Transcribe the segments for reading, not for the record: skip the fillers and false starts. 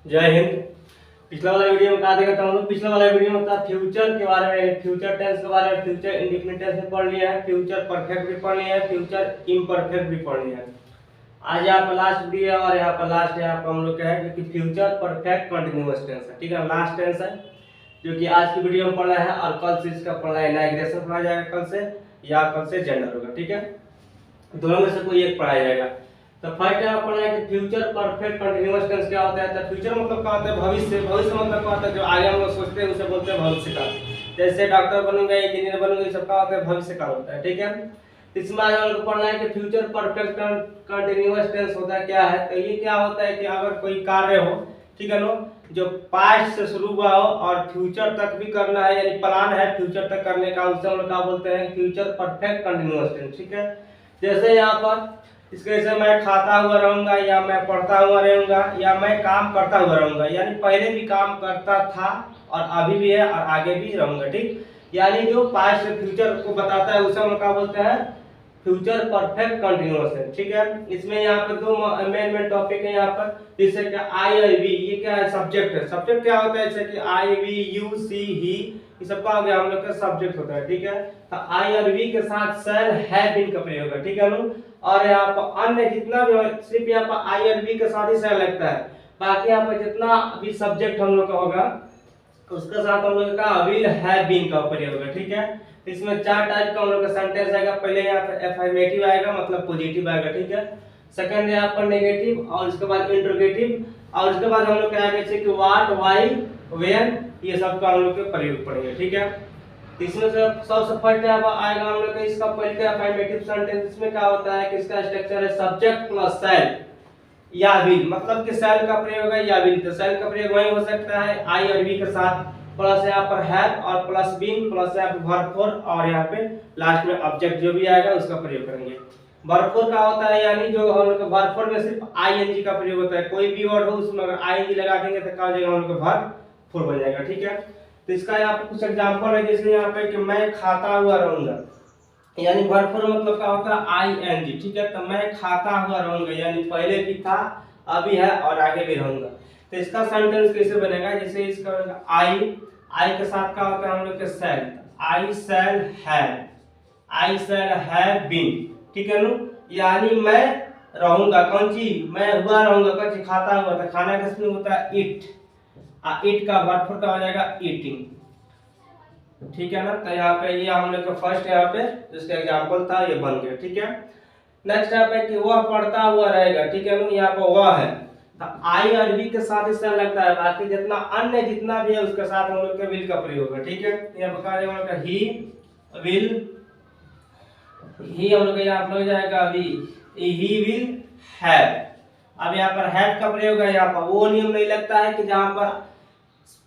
जय हिंद। पिछला वाला वीडियो में कहा देखा था हम लोग। पिछला वाला वीडियो में था फ्यूचर के बारे में, फ्यूचर टेंस के बारे में, फ्यूचर इंडेफिनिट टेंस में पढ़ लिया है, फ्यूचर परफेक्ट भी पढ़ लिया है, फ्यूचर इम्परफेक्ट भी पढ़ लिया है। आज यहाँ पर लास्ट वीडियो है और यहाँ पर लास्ट यहाँ पर हम लोग क्या है कि फ्यूचर परफेक्ट कंटिन्यूअस टेंस है। ठीक है, लास्ट टेंस है जो कि आज की वीडियो में पढ़ना है और कल से इसका पढ़ना है इनॉग्रेशन पढ़ाया जाएगा कल से, या कल से जेंडर होगा। ठीक है, दोनों में से कोई एक पढ़ाया जाएगा। तो फर्स्ट यहाँ पढ़ना है कि फ्यूचर परफेक्ट कंटीन्यूअस टेंस क्या होता है। तो फ्यूचर मतलब क्या होता है? भविष्य। भविष्य मतलब क्या होता है? जो आगे हम लोग सोचते हैं उसे बोलते हैं भविष्य काल। जैसे डॉक्टर बनूंगा, इंजीनियर बनूंगा, ये सब क्या होता है? भविष्य काल होता है। ठीक है, इसमें आज हम लोग पढ़ना है कि फ्यूचर परफेक्ट कंटीन्यूअस टेंस होता है क्या है। तो ये क्या होता है कि अगर कोई कार्य हो, ठीक है नो, जो पास्ट से शुरू हुआ हो और फ्यूचर तक भी करना है, यानी प्लान है फ्यूचर तक करने का, उसे हम लोग क्या बोलते हैं? Future perfect continuous tense. ठीक है, जैसे यहाँ पर इसके जैसे मैं खाता हुआ रहूंगा, या मैं पढ़ता हुआ रहूंगा, या मैं काम करता हुआ रहूंगा, यानी पहले भी काम करता था और अभी भी है और आगे भी रहूंगा। ठीक, यानी जो पास्ट से फ्यूचर को बताता है उसे हम क्या बोलते हैं? फ्यूचर परफेक्ट कंटीन्यूअस है। ठीक है, इसमें यहाँ पर दो मेन टॉपिक है यहाँ पर। जैसे कि आई और वी, ये क्या है? सब्जेक्ट है। सब्जेक्ट क्या होता है? जैसे कि आई, वी, यू, सी, ही, ये सब का हो गया हम लोग का सब्जेक्ट होता है। ठीक है, तो आई और वी के साथ शैल, हैव, बीन का प्रयोग है। ठीक है नो, और यहाँ पर अन्य जितना भी सिर्फ यहाँ पर आई और बी के साथ ही शैल लगता है। बाकी यहाँ पर जितना भी सब्जेक्ट हम लोग का होगा उसके साथ हम लोग का विल, हैव, बीन का प्रयोग होगा। ठीक है, इसमें चार टाइप का हम लोग का सेंटेंस आएगा। पहले यहाँ पर अफर्मेटिव आएगा, मतलब पॉजिटिव आएगा। ठीक है, सेकंड यहाँ पर नेगेटिव, और उसके बाद इंटरोगेटिव, और उसके बाद हम लोग क्या आएगा जैसे कि व्हाट, व्हाई, व्हेन, ये सब का हम लोग के प्रयोग पड़ेंगे। ठीक है, इसमें से सबसे फर्स्ट आएगा हम लोग का इसका पहले अफर्मेटिव सेंटेंस। इसमें क्या होता है कि इसका स्ट्रक्चर है सब्जेक्ट प्लस शैल या विल, मतलब कि शैल का प्रयोग है या विल। तो शैल का प्रयोग वही हो सकता है आई और वी के साथ, प्लस यहाँ पर हैव और प्लस बीन, प्लस यहाँ पे वर्ब फोर, और यहाँ पे लास्ट में ऑब्जेक्ट जो भी आएगा उसका प्रयोग करेंगे। वर्ब फोर का होता है, यानी जो हम लोग वर्ब फोर में सिर्फ आईएनजी का प्रयोग होता है। कोई भी वर्ड हो उसमें अगर आईएनजी लगा देंगे तो क्या हो जाएगा? हम लोग वर्ब फोर बन जाएगा। ठीक है, तो इसका यहाँ पे कुछ एग्जांपल है। जैसे यहाँ पे कि मैं खाता हुआ रहूंगा, यानी वर्ब फोर मतलब क्या होता है? आईएनजी। ठीक है, तो मैं खाता हुआ रहूंगा, यानी पहले भी था, अभी है और आगे भी रहूंगा। तो इसका सेंटेंस कैसे बनेगा? जैसे इसका आई, आई के साथ क्या होता है हम लोग के? Shall. I shall have, I shall have been. ठीक है नो, यानी मैं रहूंगा, कौन चीज? मैं हुआ रहूंगा, कौन चीज? खाता हुआ। था, खाना किसमें होता है? ईट। ईट का वर्ब फोर का हो जाएगा ईटिंग। ठीक है ना, तो यहाँ पे ये हम लोग का फर्स्ट यहाँ पे जिसका एग्जांपल था ये बन गया। ठीक है, नेक्स्ट यहाँ पे कि वह पढ़ता हुआ रहेगा। ठीक है ना, यहाँ पे वह है, तो आई और वी के साथ इससे लगता है। बाकी जितना अन्य जितना भी है उसके साथ हम लोग के विल का प्रयोग है। ठीक है, यहाँ पे कहा जाएगा ही विल, ही हम लोग यहाँ पर जाएगा अभी ही विल हैव। अब यहाँ पर हैव का प्रयोग है, यहाँ पर वो नियम नहीं लगता है कि जहाँ पर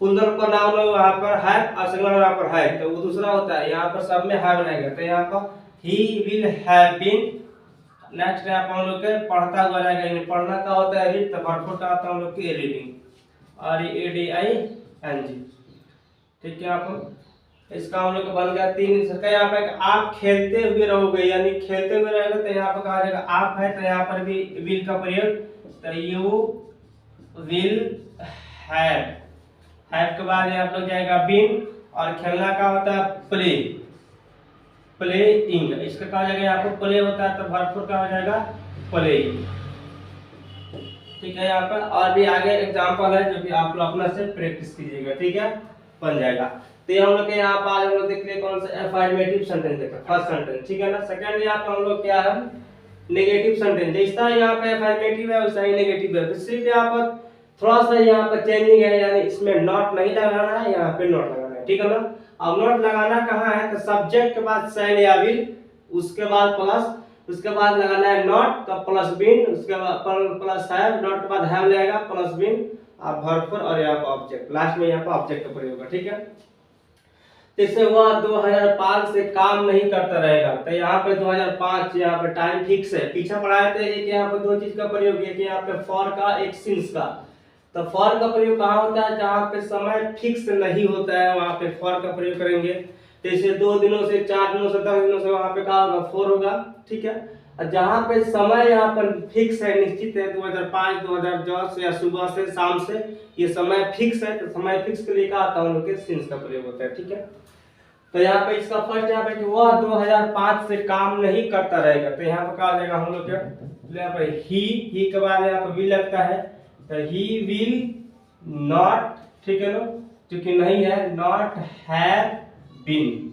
पुल्लर पर नाउन है वहां पर हैव और सिंगुलर वहां पर है, तो वो दूसरा होता है। यहाँ पर सब में हैव रहेगा, तो यहाँ पर ही विल हैव बीन। नेक्स्ट यहाँ पर हम लोग के पढ़ता हुआ रहेगा, यानी पढ़ना का होता है रीड, तो वर्ब फोर का होता है हम लोग की रीडिंग, और A D I N G. ठीक है, आप इसका हम लोग का बन गया तीन। इसका यहाँ पे आप खेलते हुए रहोगे, यानी खेलते हुए रहेगा, तो यहाँ पर कहा जाएगा आप है, तो यहाँ पर भी विल का प्रयोग, तो यू विल हैव। हैव के बाद यहाँ पर जाएगा बीन, और खेलना का होता है प्ले, प्लेइंग। इसका कहा जाएगा यहाँ पर प्ले होता है, तो वर्ब फोर का हो जाएगा प्लेइंग। ठीक है, यहाँ पर और भी आगे एग्जांपल है जो कि आप लोग अपना से प्रैक्टिस कीजिएगा। ठीक है, बन जाएगा। तो ये हम लोग के यहाँ पर आज हम लोग देख लिए कौन सा? अफर्मेटिव सेंटेंस देखा, फर्स्ट सेंटेंस। ठीक है ना, सेकंड यहाँ पर हम लोग क्या है? Negative sentence. जैसा यहाँ पे अफर्मेटिव है वैसा ही नेगेटिव है, तो सिर्फ यहाँ पर थोड़ा सा यहाँ पर चेंजिंग है, यानी इसमें नॉट नहीं लगाना है, यहाँ पे नॉट लगाना है। ठीक है ना, अब नॉट लगाना कहाँ है? तो सब्जेक्ट के बाद शैल या विल, उसके बाद प्लस, उसके बाद लगाना है नॉट, तो प्लस बीन, उसके बाद प्लस हैव, नॉट के बाद हैव लगेगा, प्लस बीन, अब वर्ब फोर, और यहाँ पर ऑब्जेक्ट, लास्ट में यहाँ पर ऑब्जेक्ट का प्रयोग होगा। ठीक है, जैसे वह 2005 से काम नहीं करता रहेगा, तो यहाँ पे 2005 यहाँ पे टाइम फिक्स है। पीछे पढ़ाए थे एक यहाँ पे दो चीज का प्रयोग किया कि यहाँ पे फॉर का, एक सिंस का। तो फॉर का प्रयोग कहाँ होता है? जहाँ पे समय फिक्स नहीं होता है वहां पे फॉर का प्रयोग करेंगे। जैसे 2 दिनों से, 4 दिनों से, 10 दिनों से, वहां पे क्या होगा? फॉर होगा। ठीक है, और जहाँ पे समय यहाँ पर फिक्स है, निश्चित है, 2005 2010 या सुबह से शाम से, ये समय फिक्स है, तो समय फिक्स के लिए क्या आता है हम लोग के सिंस का प्रयोग होता है। ठीक है, तो यहाँ पे इसका फर्स्ट यहाँ पे कि वह 2005 से काम नहीं करता रहेगा, तो यहाँ पे क्या हो जाएगा हम लोग के यहाँ पे ही के बाद यहाँ पे विल लगता है, तो ही विल नॉट, ठीक है ना, क्योंकि नहीं है, not have been,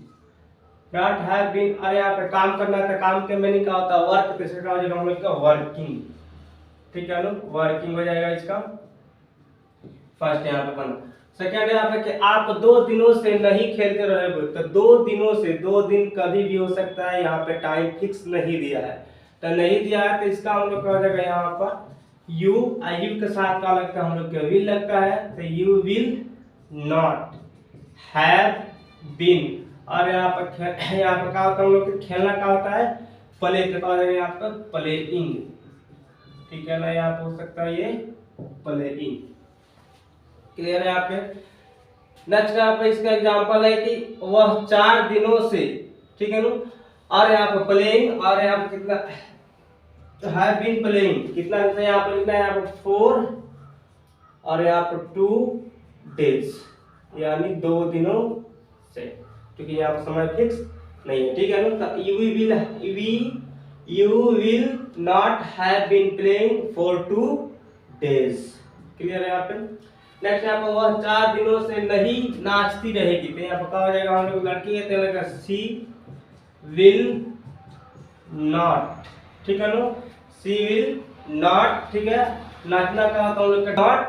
not have been. और यहाँ पे काम करना है, तो काम के मीनिंग क्या होता है, वर्क, तो इसका हो जाएगा हम लोग का वर्किंग। ठीक है ना, वर्किंग हो जाएगा इसका फर्स्ट यहाँ पे बना। सेकंड यहाँ पे कि आप 2 दिनों से नहीं खेलते रहे, तो 2 दिनों से, 2 दिन कभी भी हो सकता है, यहाँ पे टाइम फिक्स नहीं दिया है, तो नहीं दिया है, तो इसका हम लोग क्या हो जाएगा यहाँ पर यू, यू के साथ क्या लगता है हम लोग का विल लगता है, तो you will not have been. और यहाँ पर क्या होता है हम लोग के खेलना क्या होता है, प्ले, तो क्या हो जाएगा यहाँ पर प्लेइंग। ठीक है ना, यहाँ पे हो सकता है ये प्लेइंग। क्लियर है यहाँ पे। नेक्स्ट यहाँ पे इसका एग्जांपल है कि वह 4 दिनों से, ठीक है ना, और यहाँ पे प्लेइंग, और यहाँ पे कितना हैव बीन प्लेइंग, कितना दिन से यहाँ पे लिखना है, यहाँ पे 4 और यहाँ पे 2 डेज, यानी 2 दिनों से, क्योंकि यहाँ पे समय फिक्स नहीं है। ठीक है ना, तो you will not have been playing for 2 days. Clear है यहाँ पे। नेक्स्ट यहाँ पर वह 4 दिनों से नहीं नाचती रहेगी, तो यहाँ पर क्या हो जाएगा हम लोग लड़की है, तो लगेगा सी विल नॉट, ठीक है ना, सी विल नॉट, ठीक है। नाचना का होता है हम लोग का नॉट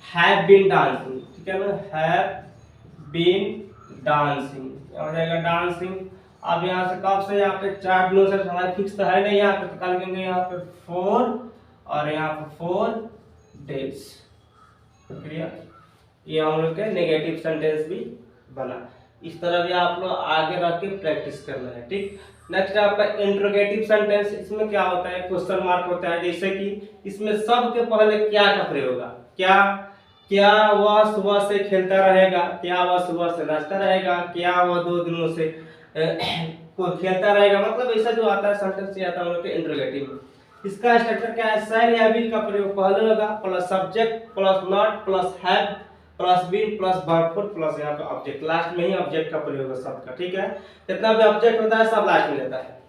हैव बीन डांसिंग, ठीक है ना, हैव बीन डांसिंग हो जाएगा डांसिंग। अब यहाँ से कब से, यहाँ पे 4 दिनों से समय फिक्स तो है नहीं यहाँ पे, तो कल कहेंगे यहाँ पे 4 और यहाँ पे 4 डेज। क्लियर, ये हम लोग के नेगेटिव सेंटेंस भी बना। इस तरह भी आप लोग आगे रख के प्रैक्टिस करना है। ठीक, नेक्स्ट आपका इंट्रोगेटिव सेंटेंस। इसमें क्या होता है, क्वेश्चन मार्क होता है, जैसे कि इसमें सब के पहले क्या का प्रयोग होगा, क्या वह सुबह से खेलता रहेगा, क्या वह सुबह से नाचता रहेगा, क्या वह 2 दिनों से को खेलता रहेगा, मतलब ऐसा जो आता है सेंटेंस ये आता है हम लोग के इंट्रोगेटिव में। इसका स्ट्रक्चर क्या है, शैल या विल का प्रयोग पहले होगा, plus subject plus not plus have plus been plus verb force plus यहाँ पे ऑब्जेक्ट, लास्ट में ही ऑब्जेक्ट का प्रयोग है सबका। ठीक है, जितना भी ऑब्जेक्ट होता है सब लास्ट में रहता है।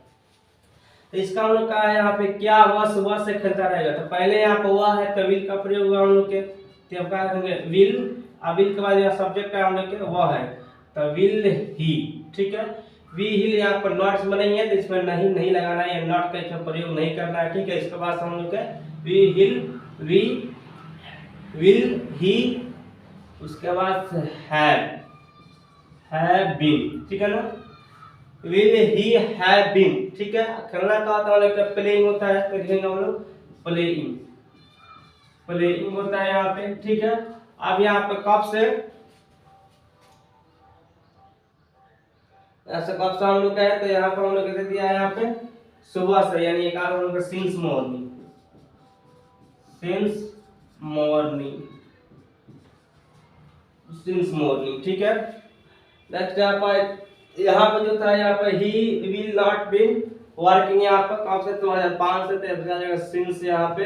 तो इसका हम लोग का है यहाँ पे क्या वह सुबह से खेलता रहेगा, तो पहले यहाँ पे वह है तो विल का प्रयोग हुआ हम लोग के, तो हम क्या करेंगे विल, अब विल के बाद यहाँ सब्जेक्ट है हम लोग के वह है, तो विल ही। ठीक है, वी हिल यहाँ पर नॉट में नहीं है, तो इसमें नहीं लगाना है, नॉट का इसमें प्रयोग नहीं करना है। ठीक है, इसके बाद हम लोग we will, we will he, उसके बाद हैव बीन। ठीक है ना, विल ही हैव बीन। ठीक है, खेलना का होता है प्लेइंग होता है, तो लिखेंगे हम लोग प्लेइंग, प्लेइंग होता है यहाँ पे। ठीक है, अब यहाँ पे कब से, ऐसा कब से हम लोग का है, तो यहाँ पर हम लोग दे दिया है यहाँ पे सुबह से, यानी एक हम लोग since morning, since morning, since morning. ठीक है, नेक्स्ट यहाँ पर जो था यहाँ पर ही विल नॉट बीन वर्किंग, यहाँ पर कब से 2005 से, तो जाएगा सिंस यहाँ पे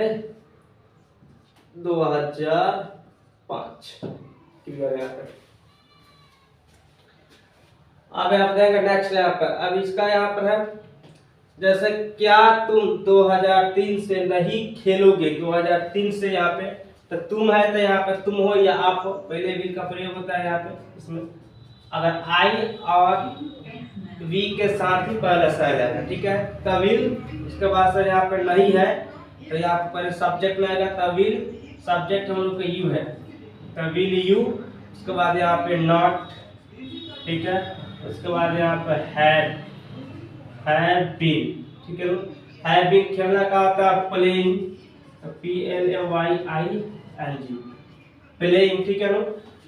2005। क्लियर है यहाँ पे। अब आप देखेंगे नेक्स्ट यहाँ पर, अब इसका यहाँ पर है जैसे क्या तुम 2003 से नहीं खेलोगे, 2003 से यहाँ पे तो तुम है, तो यहाँ पे तुम हो या आप हो, पहले विल का प्रयोग होता है यहाँ पे। इसमें अगर आई और वी के साथ ही पहले शैल है, ठीक है, तो विल, इसके बाद से यहाँ पे नहीं है तो यहाँ पे पहले सब्जेक्ट लगेगा, तो विल, सब्जेक्ट हम लोग का यू है, तो विल यू, उसके बाद यहाँ पे नॉट, ठीक है, उसके बाद यहाँ पर हैव बीन। ठीक है, हैव बीन खेलना का होता है प्लेइंग, तो PLAYING, प्लेइंग। ठीक है ना,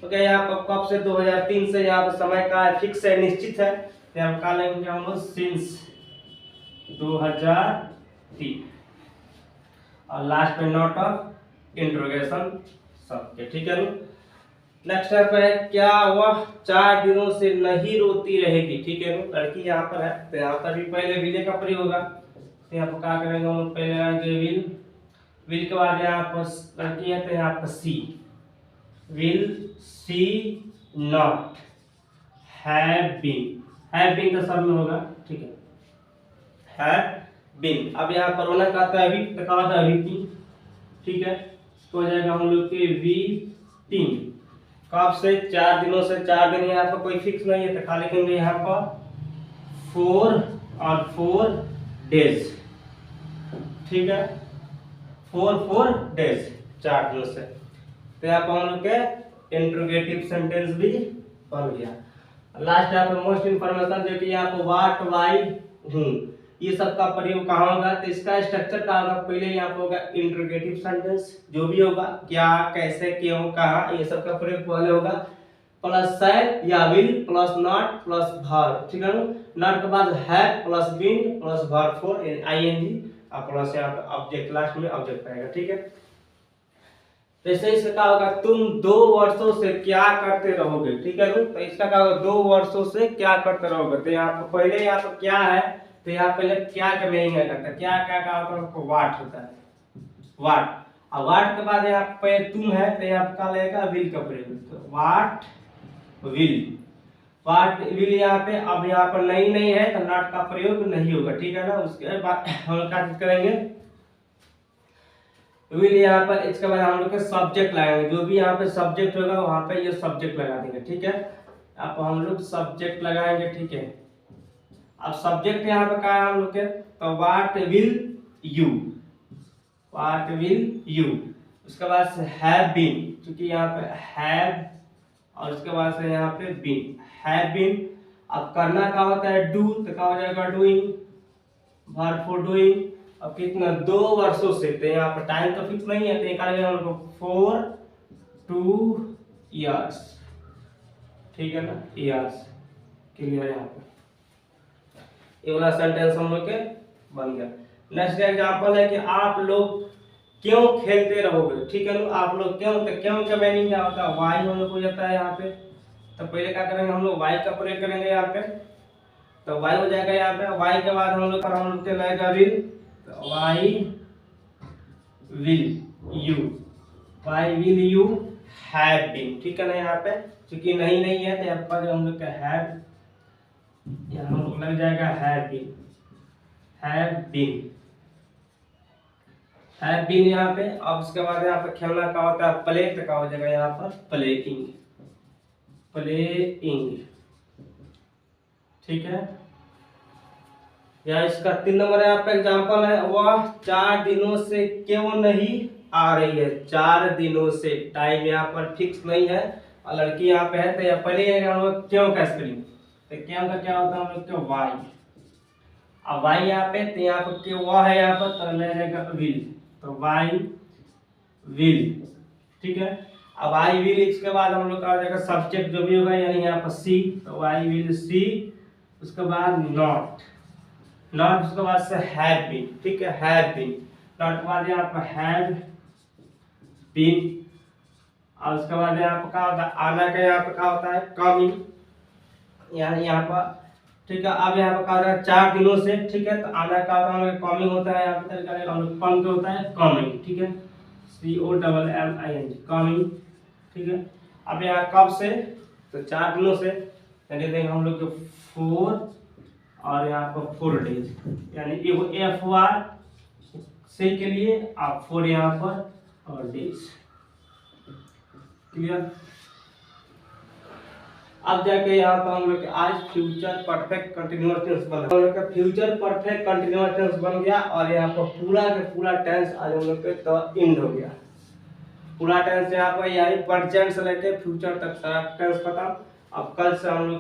ओके। यहाँ पर कब से 2003 से यहाँ पर समय का फिक्स है, निश्चित है, तो हम क्या लेंगे हम लोग सिंस 2003 और लास्ट में नॉट ऑफ इंट्रोगेशन सबके। ठीक है ना, नेक्स्ट है क्या वह 4 दिनों से नहीं रोती रहेगी। ठीक है, लड़की यहाँ पर है तो यहाँ पर भी पहले विले का प्रयोग होगा, तो यहाँ पर क्या करेंगे हम लोग, पहले लगाएंगे विल, विल के बाद यहाँ पर लड़की है तो यहाँ पर see, will see not have been तो सब में होगा, ठीक है, हैव बीन। अब यहाँ पर होना कहता है अभी, तो कहा था अभी तीन, ठीक है, तो हो जाएगा हम लोग के वी तीन, कब से, 4 दिनों से, 4 दिन यहाँ पर कोई फिक्स नहीं है तो खा लिखेंगे यहाँ पर 4 और 4 डेज, ठीक है, 4 डेज, 4 दिनों से। तो यहाँ पर हम लोग के इंट्रोगेटिव सेंटेंस भी बन गया। लास्ट यहाँ पर मोस्ट इंफॉर्मेशन जो कि यहाँ पर व्हाट, व्हाई, हूँ, ये सब का प्रयोग कहाँ होगा, तो इसका स्ट्रक्चर क्या होगा, पहले यहाँ पर होगा इंट्रोगेटिव सेंटेंस, जो भी होगा क्या, कैसे, क्यों, कहाँ, ये सब का प्रयोग पहले होगा, प्लस शायद या will plus not plus verb, ठीक है ना, नॉट के बाद have plus been plus verb for ING और प्लस यहाँ पे ऑब्जेक्ट, लास्ट में ऑब्जेक्ट आएगा, ठीक है। जैसे इसका क्या होगा, तुम 2 वर्षों से क्या करते रहोगे, ठीक है ना, तो इसका क्या होगा, 2 वर्षों से क्या करते रहोगे, तो यहाँ पर पहले यहाँ पर क्या है, तो यहाँ पहले क्या का मीनिंग है, करता क्या क्या का होता है, वाट होता है, वाट, और वाट के बाद यहाँ पे तुम है तो यहाँ पे क्या लगेगा, विल का प्रयोग, तो वाट विल, वाट विल यहाँ पे, अब यहाँ पर नहीं है तो नॉट का प्रयोग नहीं होगा, ठीक है ना। उसके बाद हम क्या करेंगे, विल यहाँ पर, इसके बाद हम लोग के सब्जेक्ट लगाएंगे, जो भी यहाँ पे सब्जेक्ट होगा वहां पे ये सब्जेक्ट लगा देंगे, ठीक है। अब हम लोग सब्जेक्ट लगाएंगे, ठीक है। अब सब्जेक्ट यहाँ पे क्या है हम लोग के, तो what will you, what will you, उसके बाद से हैव बीन, क्योंकि यहाँ पे हैव और उसके बाद से यहाँ पे बीन, हैव बीन। अब करना क्या होता है, डू, तो क्या हो जाएगा डूइंग, वर्ब फॉर डूइंग। अब कितना, 2 वर्षों से, तो यहाँ पर टाइम तो फिक्स नहीं है, तो निकालेंगे हम लोग 4 2 इयर्स, ठीक है ना, इयर्स, क्लियर है यहाँ पे, ये वाला सेंटेंस हम लोग के बन गया। नेक्स्ट एग्जांपल है कि आप लोग क्यों खेलते रहोगे, ठीक है ना, आप लोग क्यों, तो क्यों का मीनिंग क्या होता है, वाई हम लोग हो जाता है यहाँ पे, तो पहले क्या करेंगे हम लोग, वाई का प्रयोग करेंगे यहाँ पे, तो वाई हो जाएगा यहाँ पे, वाई के बाद हम लोग के लगेगा विल, तो why will you, why will you have been, ठीक है ना, यहाँ पे क्योंकि नहीं है तो यहाँ पर हम लोग का हैव, यहाँ हम लोग लग जाएगा have been, have been, have been यहाँ पे। अब उसके बाद यहाँ पे खेलना का होता है प्ले, तो क्या हो जाएगा यहाँ पर प्लेइंग, प्लेइंग, ठीक है। या इसका 3 नंबर यहाँ पे एग्जांपल है, वह 4 दिनों से क्यों नहीं आ रही है, 4 दिनों से, टाइम यहाँ पर फिक्स नहीं है और लड़की यहाँ पे है, तो यहाँ पहले हम लोग क्यों का स्पेलिंग, तो क्यों का क्या होता है हम लोग के वाई, अब वाई यहाँ पे, तो यहाँ पर क्यों वह है यहाँ पर, तो ले जाएगा विल, तो वाई विल, ठीक है। अब आई विल, इसके बाद हम लोग का हो जाएगा सब्जेक्ट जो भी होगा, यानी यहाँ पर सी, तो वाई विल सी, उसके बाद नॉट, नॉट उसके बाद से हैव बीन, ठीक है, हैव बीन, नॉट के बाद यहाँ पर हैव बीन, और उसके बाद यहाँ पर क्या होता है, आना का यहाँ पर क्या होता है कमिंग, यानी यहाँ पर, ठीक है। अब यहाँ पर क्या होता है 4 दिनों से, ठीक है, तो आना का होता है कमिंग होता है, यहाँ पर हम लोग कम होता है कमिंग, ठीक है, COMMING, कमिंग, ठीक है। अब यहाँ कब से, तो 4 दिनों से, यानी देंगे हम लोग 4 और यहाँ पर 4 डेज, यानी FOR से के लिए आप 4 यहाँ पर और डेज, क्लियर। अब जाके यहाँ पर हम लोग आज फ्यूचर परफेक्ट कंटिन्यूअस टेंस बना, हम लोग का फ्यूचर परफेक्ट कंटिन्यूअस टेंस बन गया, और यहाँ पर पूरा का पूरा टेंस आज हम लोग के एंड हो गया, पूरा टेंस यहाँ पर, यानी प्रेजेंट से लेके फ्यूचर तक सारा टेंस खत्म। अब कल से हम लोग